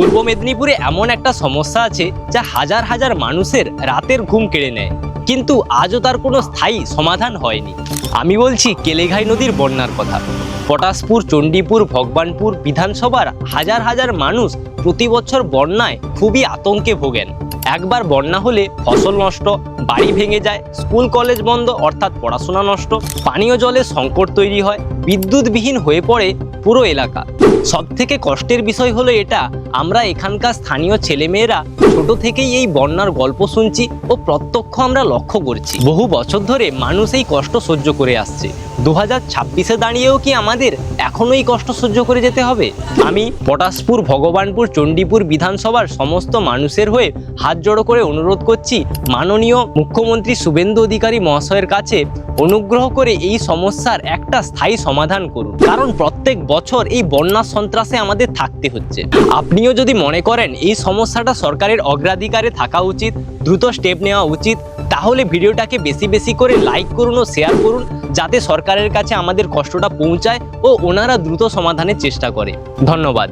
পূর্ব মেদিনীপুরে এমন একটা সমস্যা আছে যা হাজার হাজার মানুষের রাতের ঘুম কেড়ে নেয়, কিন্তু আজও তার কোনো স্থায়ী সমাধান হয়নি। আমি বলছি কেলেঘাই নদীর বন্যার কথা। পটাশপুর, চণ্ডীপুর, ভগবানপুর বিধানসভার হাজার হাজার মানুষ প্রতি বছর বন্যায় খুবই আতঙ্কে ভোগেন। একবার বন্যা হলে ফসল নষ্ট, বাড়ি ভেঙে যায়, স্কুল কলেজ বন্ধ অর্থাৎ পড়াশোনা নষ্ট, পানীয় জলের সংকট তৈরি হয়, বিদ্যুৎবিহীন হয়ে পড়ে পুরো এলাকা। সবথেকে কষ্টের বিষয় হলো এটা, আমরা এখানকার স্থানীয় ছেলেমেয়েরা ছোট থেকেই এই বন্যার গল্প শুনছি ও প্রত্যক্ষ আমরা লক্ষ্য করছি। বহু বছর ধরে মানুষ এই কষ্ট সহ্য করে আসছে। 2026-এ দাঁড়িয়েও কি আমাদের এখনো এই কষ্ট সহ্য করে যেতে হবে? আমি পটাশপুর, ভগবানপুর, চণ্ডীপুর বিধানসভার সমস্ত মানুষের হয়ে হাত জড়ো করে অনুরোধ করছি, মাননীয় মুখ্যমন্ত্রী শুভেন্দু অধিকারী মহাশয়ের কাছে অনুগ্রহ করে এই সমস্যার একটা স্থায়ী সমাধান করুন। কারণ প্রত্যেক বছর এই বন্যা সন্ত্রাসে আমাদের থাকতে হচ্ছে। আপনিও যদি মনে করেন এই সমস্যাটা সরকারের অগ্রাধিকারে থাকা উচিত, দ্রুত স্টেপ নেওয়া উচিত, তাহলে ভিডিওটাকে বেশি বেশি করে লাইক করুন ও শেয়ার করুন, যাতে সরকারের কাছে আমাদের কষ্টটা পৌঁছায় ও ওনারা দ্রুত সমাধানের চেষ্টা করে। ধন্যবাদ।